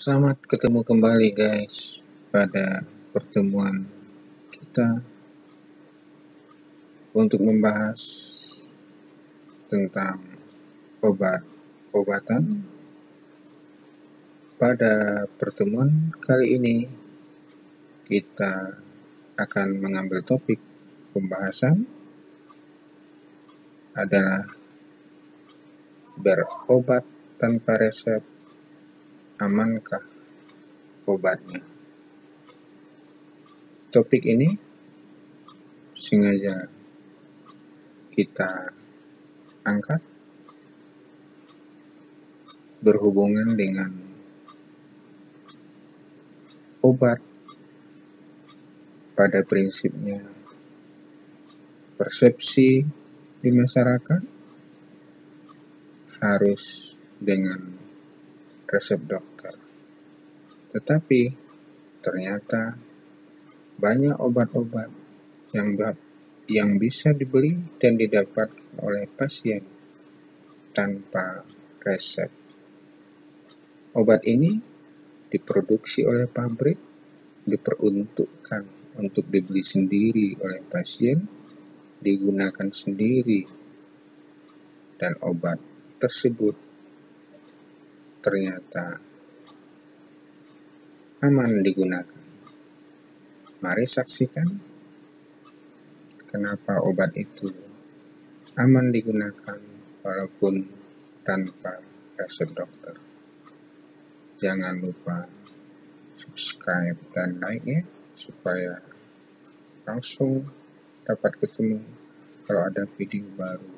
Selamat ketemu kembali guys pada pertemuan kita untuk membahas tentang obat-obatan. Pada pertemuan kali ini kita akan mengambil topik pembahasan adalah berobat tanpa resep, amankah obatnya? Topik ini sengaja kita angkat berhubungan dengan obat. Pada prinsipnya persepsi di masyarakat harus dengan resep dokter, tetapi ternyata banyak obat-obat yang bisa dibeli dan didapatkan oleh pasien tanpa resep. Obat ini diproduksi oleh pabrik, diperuntukkan untuk dibeli sendiri oleh pasien, digunakan sendiri, dan obat tersebut ternyata aman digunakan. Mari saksikan kenapa obat itu aman digunakan walaupun tanpa resep dokter. Jangan lupa subscribe dan like ya, supaya langsung dapat ketemu kalau ada video baru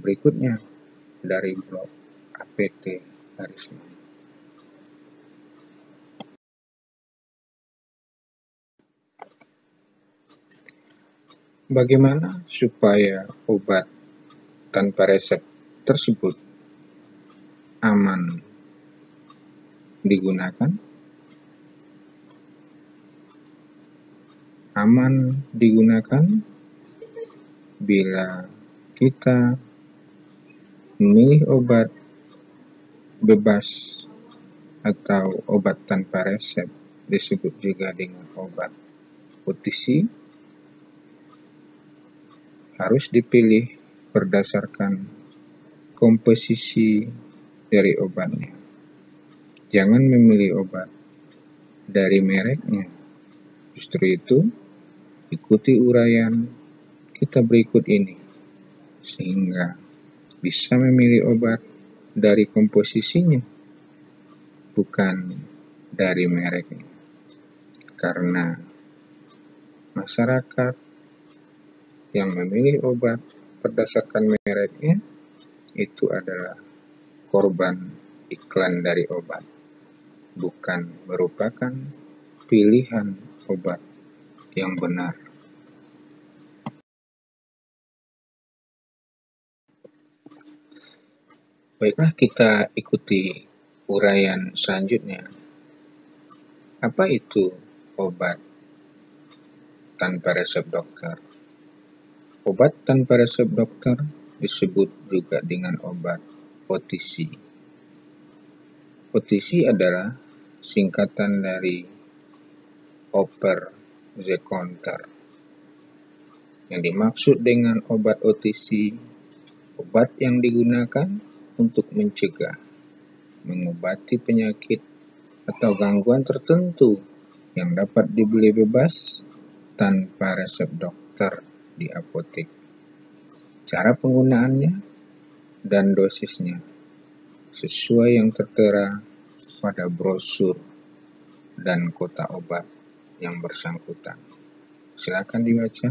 berikutnya dari blog APT Harisma. Bagaimana supaya obat tanpa resep tersebut aman digunakan? Aman digunakan bila kita memilih obat bebas atau obat tanpa resep, disebut juga dengan obat OTC, harus dipilih berdasarkan komposisi dari obatnya. Jangan memilih obat dari mereknya. Justru itu, ikuti uraian kita berikut ini, sehingga bisa memilih obat dari komposisinya, bukan dari mereknya. Karena masyarakat yang memilih obat berdasarkan mereknya itu adalah korban iklan dari obat, bukan merupakan pilihan obat yang benar. Baiklah, kita ikuti uraian selanjutnya. Apa itu obat tanpa resep dokter? Obat tanpa resep dokter disebut juga dengan obat OTC. OTC adalah singkatan dari over the counter. Yang dimaksud dengan obat OTC, obat yang digunakan untuk mencegah, mengobati penyakit atau gangguan tertentu yang dapat dibeli bebas tanpa resep dokter di apotek. Cara penggunaannya dan dosisnya sesuai yang tertera pada brosur dan kotak obat yang bersangkutan. Silakan dibaca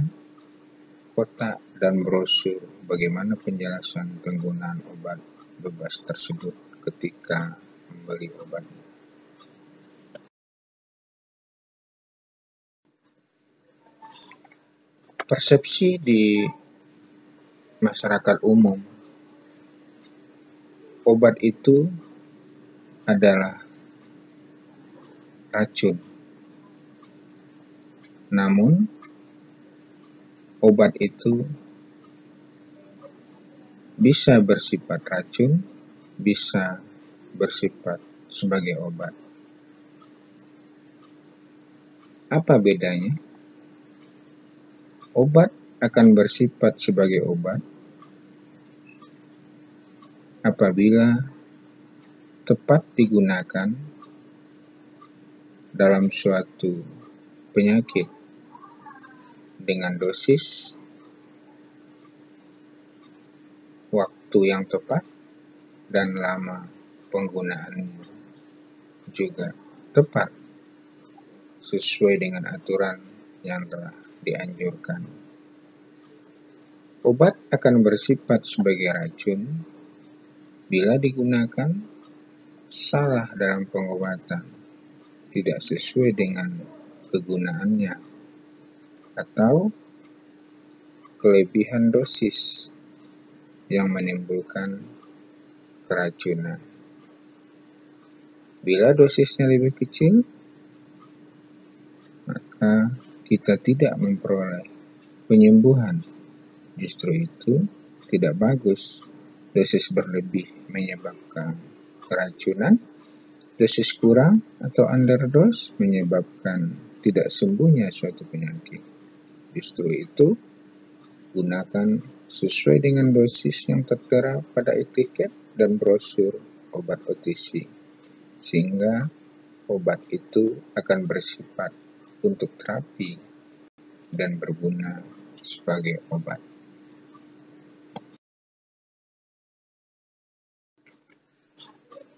kotak dan brosur bagaimana penjelasan penggunaan obat bebas tersebut ketika membeli obatnya. Persepsi di masyarakat umum, obat itu adalah racun. Namun, obat itu bisa bersifat racun, bisa bersifat sebagai obat. Apa bedanya? Obat akan bersifat sebagai obat apabila tepat digunakan dalam suatu penyakit dengan dosis, waktu yang tepat, dan lama penggunaannya juga tepat sesuai dengan aturan yang telah dianjurkan. Obat akan bersifat sebagai racun bila digunakan salah dalam pengobatan, tidak sesuai dengan kegunaannya, atau kelebihan dosis yang menimbulkan keracunan. Bila dosisnya lebih kecil, maka kita tidak memperoleh penyembuhan. Justru itu tidak bagus. Dosis berlebih menyebabkan keracunan, dosis kurang atau underdose menyebabkan tidak sembuhnya suatu penyakit. Justru itu, gunakan sesuai dengan dosis yang tertera pada etiket dan brosur obat OTC, sehingga obat itu akan bersifat untuk terapi dan berguna sebagai obat.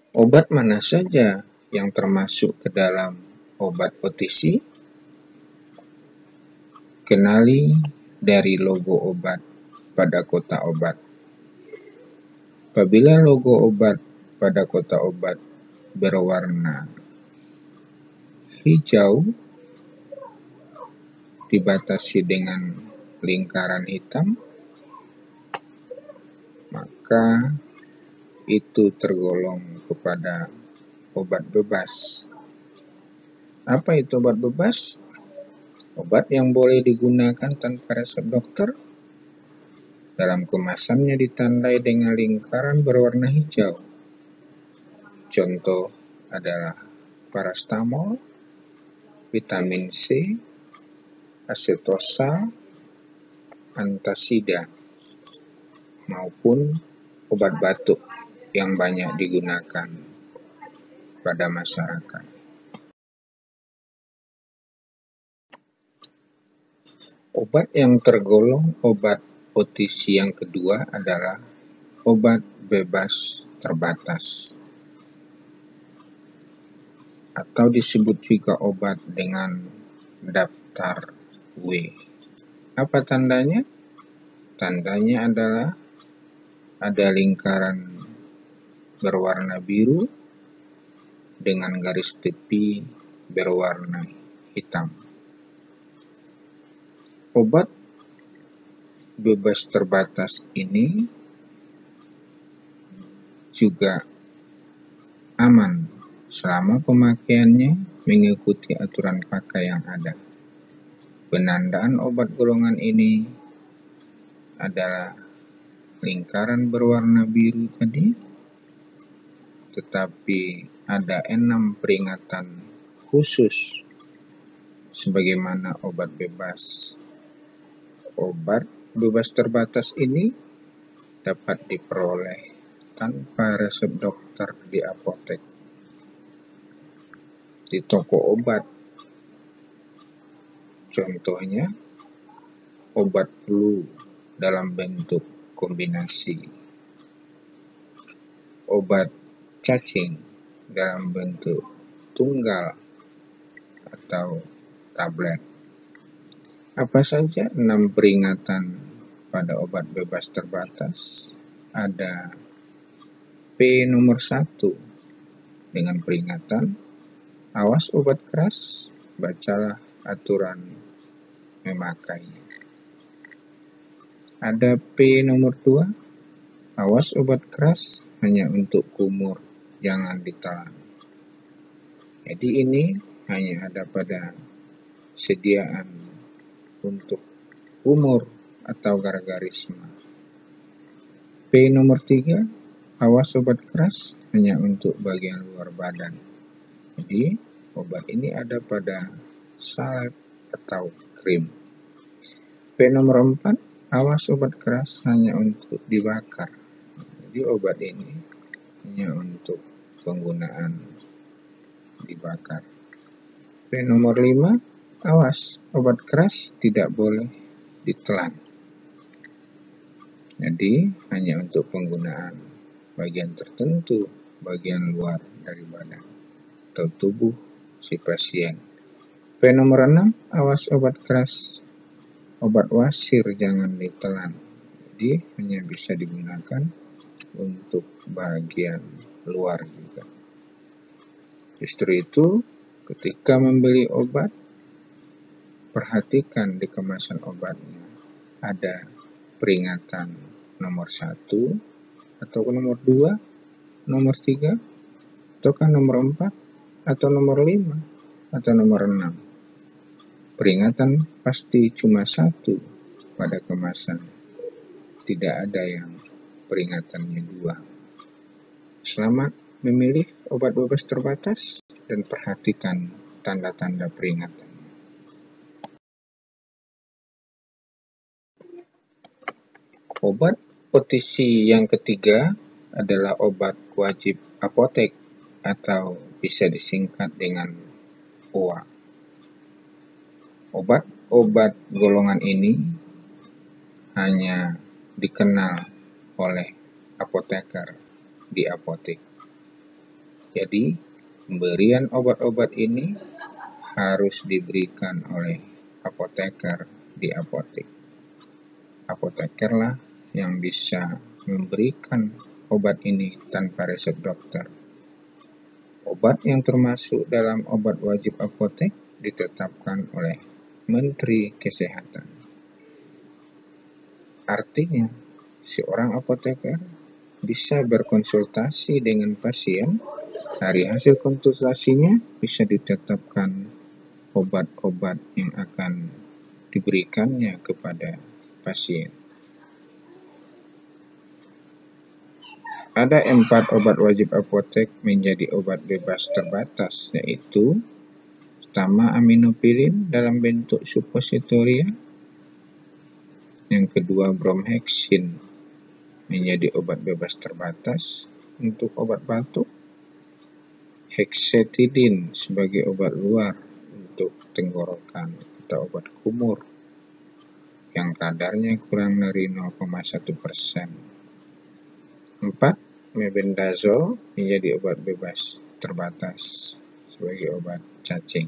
Obat mana saja yang termasuk ke dalam obat OTC? Kenali dari logo obat pada kotak obat. Apabila logo obat pada kotak obat berwarna hijau dibatasi dengan lingkaran hitam, maka itu tergolong kepada obat bebas. Apa itu obat bebas? Obat yang boleh digunakan tanpa resep dokter. Dalam kemasannya ditandai dengan lingkaran berwarna hijau. Contoh adalah paracetamol, vitamin C, acetosal, antasida, maupun obat batuk yang banyak digunakan pada masyarakat. Obat yang tergolong obat OTC yang kedua adalah obat bebas terbatas, atau disebut juga obat dengan daftar W. Apa tandanya? Tandanya adalah ada lingkaran berwarna biru dengan garis tepi berwarna hitam. Obat bebas terbatas ini juga aman selama pemakaiannya mengikuti aturan pakai yang ada. Penandaan obat golongan ini adalah lingkaran berwarna biru tadi, tetapi ada 6 peringatan khusus sebagaimana obat bebas. Obat bebas terbatas ini dapat diperoleh tanpa resep dokter di apotek, di toko obat. Contohnya, obat flu dalam bentuk kombinasi, obat cacing dalam bentuk tunggal atau tablet. Apa saja 6 peringatan pada obat bebas terbatas? Ada P nomor 1 dengan peringatan, awas obat keras, bacalah aturan memakainya. Ada P nomor 2, awas obat keras hanya untuk kumur, jangan ditelan. Jadi ini hanya ada pada sediaan untuk kumur atau gargarisma. P nomor 3, Awas obat keras hanya untuk bagian luar badan. Jadi obat ini ada pada salep atau krim. P nomor 4, awas obat keras hanya untuk dibakar. Jadi obat ini hanya untuk penggunaan dibakar. P nomor 5, awas obat keras tidak boleh ditelan. Jadi hanya untuk penggunaan bagian tertentu, bagian luar dari badan atau tubuh si pasien. P nomor 6, awas obat keras, obat wasir jangan ditelan. Jadi hanya bisa digunakan untuk bagian luar juga. Justru itu, ketika membeli obat, perhatikan di kemasan obatnya ada peringatan nomor 1 atau nomor 2, nomor 3, ataukah nomor 4 atau nomor 5 atau nomor 6. Peringatan pasti cuma 1 pada kemasan, tidak ada yang peringatannya 2. Selamat memilih obat bebas terbatas dan perhatikan tanda-tanda peringatan. Obat OTC yang ketiga adalah obat wajib apotek atau bisa disingkat dengan OA. Obat-obat golongan ini hanya dikenal oleh apoteker di apotek. Jadi, pemberian obat-obat ini harus diberikan oleh apoteker di apotek. Apotekerlah yang bisa memberikan obat ini tanpa resep dokter. Obat yang termasuk dalam obat wajib apotek ditetapkan oleh Menteri Kesehatan. Artinya, seorang apoteker bisa berkonsultasi dengan pasien. Dari hasil konsultasinya bisa ditetapkan obat-obat yang akan diberikannya kepada pasien. Ada 4 obat wajib apotek menjadi obat bebas terbatas, yaitu pertama aminopilin dalam bentuk suppositoria, yang kedua bromhexin menjadi obat bebas terbatas untuk obat batuk, hexetidin sebagai obat luar untuk tenggorokan atau obat kumur yang kadarnya kurang dari 0,1%. 4. Mebendazole menjadi obat bebas terbatas sebagai obat cacing.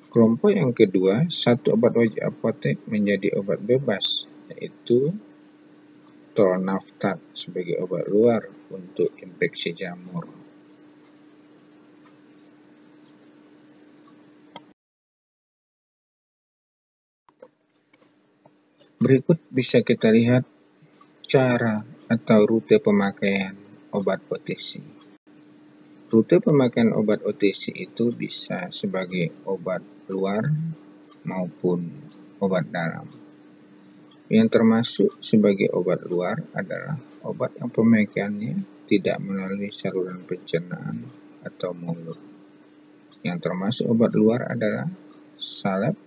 Kelompok yang kedua, 1 obat wajib apotek menjadi obat bebas, yaitu tolnaftat sebagai obat luar untuk infeksi jamur. Berikut bisa kita lihat cara atau rute pemakaian obat OTC. Rute pemakaian obat OTC itu bisa sebagai obat luar maupun obat dalam. Yang termasuk sebagai obat luar adalah obat yang pemakaiannya tidak melalui saluran pencernaan atau mulut. Yang termasuk obat luar adalah salep,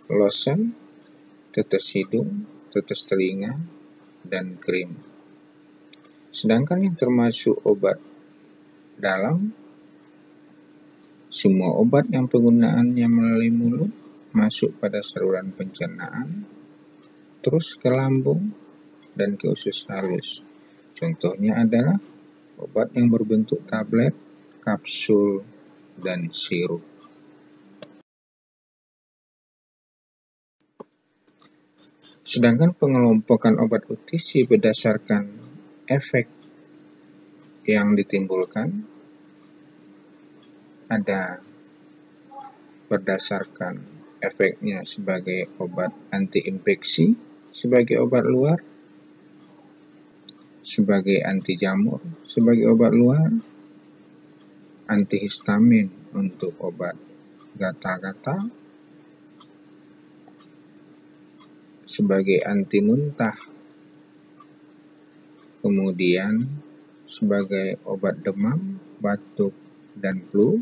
lotion, tetes hidung, tetes telinga, dan krim. Sedangkan yang termasuk obat dalam, semua obat yang penggunaannya melalui mulut masuk pada saluran pencernaan, terus ke lambung dan ke usus halus. Contohnya adalah obat yang berbentuk tablet, kapsul, dan sirup. Sedangkan pengelompokan obat OTC berdasarkan efek yang ditimbulkan ada berdasarkan efeknya sebagai obat anti-infeksi, sebagai obat luar, sebagai anti jamur, sebagai obat luar, antihistamin untuk obat gatal-gatal, sebagai anti muntah, kemudian sebagai obat demam, batuk, dan flu,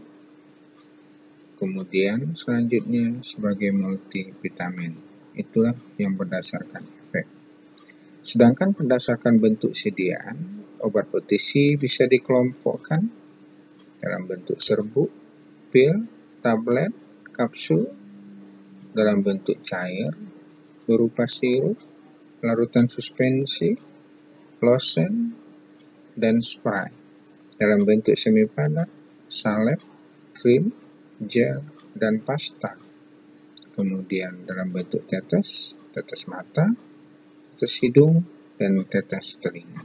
kemudian selanjutnya sebagai multivitamin. Itulah yang berdasarkan efek. Sedangkan berdasarkan bentuk sediaan, obat OTC bisa dikelompokkan dalam bentuk serbuk, pil, tablet, kapsul, dalam bentuk cair, berupa sirup, larutan suspensi, lotion, dan spray, dalam bentuk semi padat, salep, krim, gel, dan pasta. Kemudian dalam bentuk tetes, tetes mata, tetes hidung, dan tetes telinga.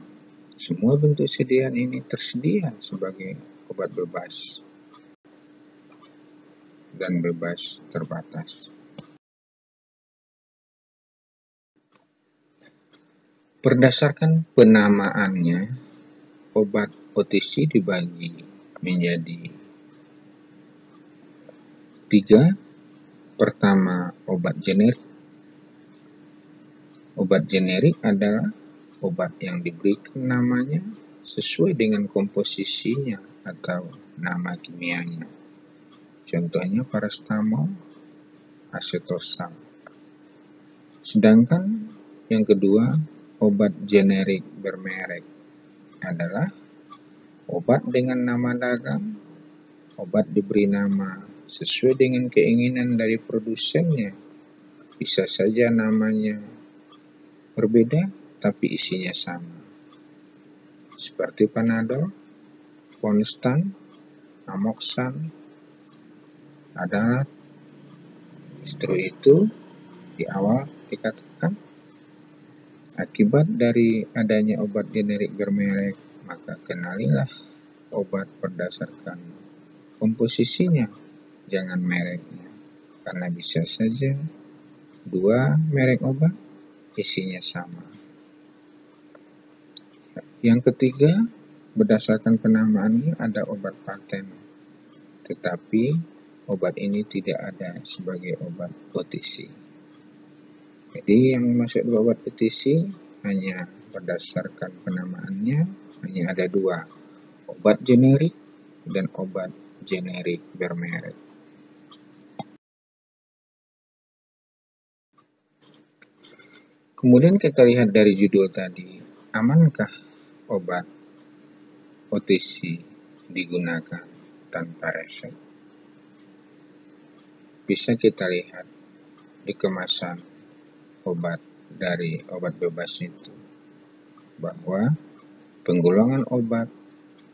Semua bentuk sediaan ini tersedia sebagai obat bebas dan bebas terbatas. Berdasarkan penamaannya, obat OTC dibagi menjadi 3. Pertama, obat generik. Obat generik adalah obat yang diberikan namanya sesuai dengan komposisinya atau nama kimianya. Contohnya paracetamol, acetosal. Sedangkan yang kedua, obat generik bermerek adalah obat dengan nama dagang. Obat diberi nama sesuai dengan keinginan dari produsennya. Bisa saja namanya berbeda, tapi isinya sama. Seperti Panadol, Ponstan, Amoxan, adalah justru itu di awal dikatakan akibat dari adanya obat generik bermerek, maka kenalilah obat berdasarkan komposisinya, jangan mereknya, karena bisa saja dua merek obat isinya sama. Yang ketiga, berdasarkan penamaannya ada obat paten, tetapi obat ini tidak ada sebagai obat OTC. Jadi yang masuk obat OTC hanya berdasarkan penamaannya, hanya ada 2, obat generik dan obat generik bermerek. Kemudian kita lihat dari judul tadi, amankah obat OTC digunakan tanpa resep? Bisa kita lihat di kemasan obat dari obat bebas itu, bahwa penggolongan obat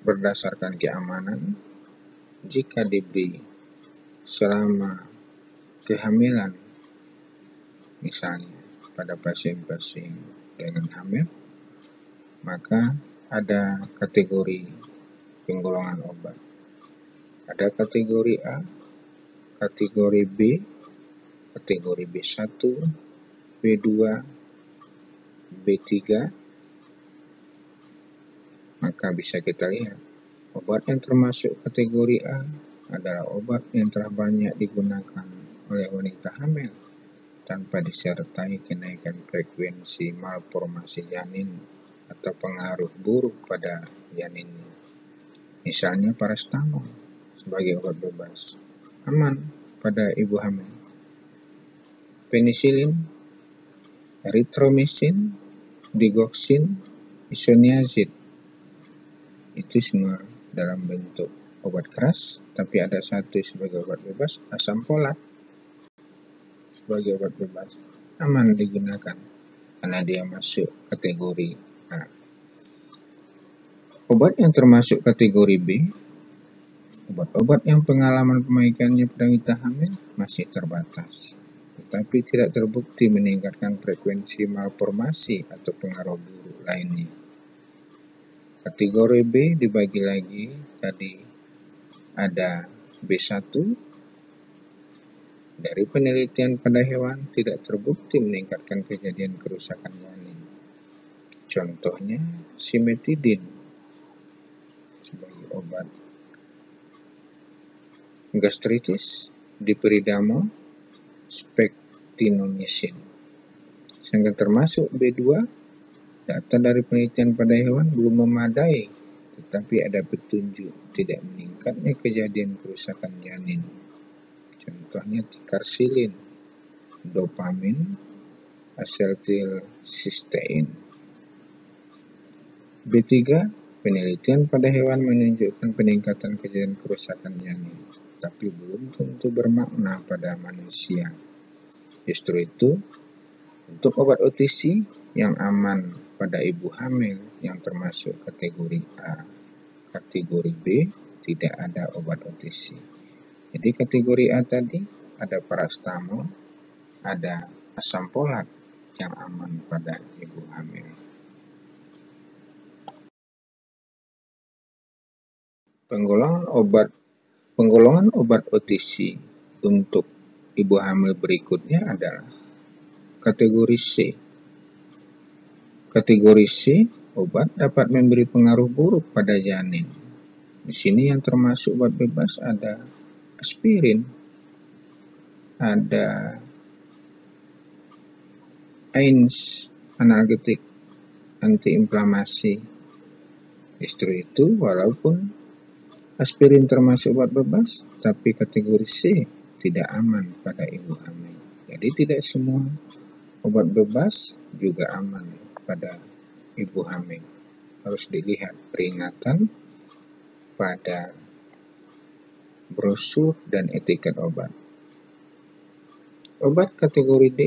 berdasarkan keamanan jika diberi selama kehamilan, misalnya pada pasien-pasien dengan hamil, maka ada kategori penggolongan obat. Ada kategori A, kategori B, kategori B1, B2, B3. Maka bisa kita lihat, obat yang termasuk kategori A adalah obat yang telah banyak digunakan oleh wanita hamil tanpa disertai kenaikan frekuensi malformasi janin atau pengaruh buruk pada janinnya. Misalnya paracetamol sebagai obat bebas, aman pada ibu hamil. Penisilin, erythromycin, digoxin, isoniazid, itu semua dalam bentuk obat keras, tapi ada satu sebagai obat bebas, asam folat sebagai obat bebas, aman digunakan karena dia masuk kategori A. Obat yang termasuk kategori B, obat-obat yang pengalaman pemakaiannya pada wanita hamil masih terbatas, tetapi tidak terbukti meningkatkan frekuensi malformasi atau pengaruh buruk lainnya. Kategori B dibagi lagi, tadi ada B1, dari penelitian pada hewan tidak terbukti meningkatkan kejadian kerusakan janin. Contohnya simetidin sebagai obat gastritis, dipridamol, spektinomycin. Sehingga termasuk B2 Data dari penelitian pada hewan belum memadai, tetapi ada petunjuk tidak meningkatnya kejadian kerusakan janin. Contohnya tikarsilin, dopamin, asetilsistein. B3, penelitian pada hewan menunjukkan peningkatan kejadian kerusakan janin, tapi belum tentu bermakna pada manusia. Justru itu, untuk obat OTC yang aman pada ibu hamil yang termasuk kategori A, kategori B tidak ada obat OTC. Jadi kategori A tadi ada paracetamol, ada asam folat yang aman pada ibu hamil. Penggolongan obat OTC untuk ibu hamil berikutnya adalah kategori C. Kategori C, obat dapat memberi pengaruh buruk pada janin. Di sini yang termasuk obat bebas ada aspirin, ada AINES, analgetik, antiinflamasi. Justru itu, walaupun aspirin termasuk obat bebas, tapi kategori C tidak aman pada ibu hamil. Jadi tidak semua obat bebas juga aman pada ibu hamil. Harus dilihat peringatan pada brosur dan etiket obat. Obat kategori D,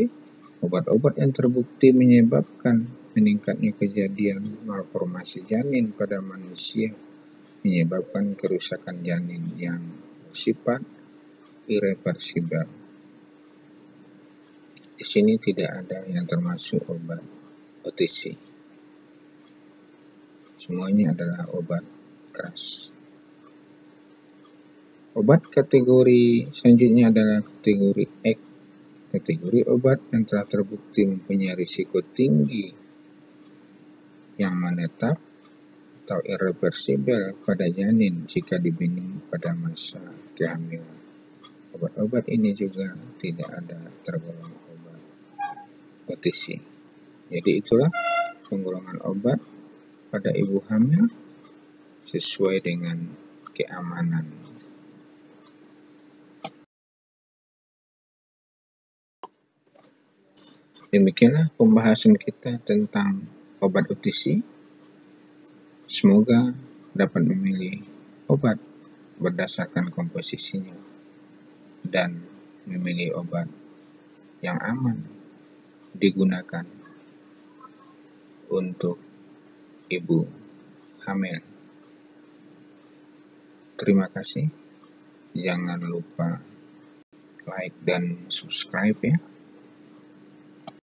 obat-obat yang terbukti menyebabkan meningkatnya kejadian malformasi janin pada manusia, menyebabkan kerusakan janin yang bersifat irreversibel. Di sini tidak ada yang termasuk obat OTC. Semuanya adalah obat keras. Obat kategori selanjutnya adalah kategori X. Kategori obat yang telah terbukti mempunyai risiko tinggi yang menetap atau irreversibel pada janin jika diminum pada masa kehamilan. Obat-obat ini juga tidak ada tergolong obat OTC. Jadi itulah penggolongan obat pada ibu hamil sesuai dengan keamanan. Demikianlah pembahasan kita tentang obat OTC. Semoga dapat memilih obat berdasarkan komposisinya dan memilih obat yang aman digunakan untuk ibu hamil. Terima kasih. Jangan lupa like dan subscribe ya.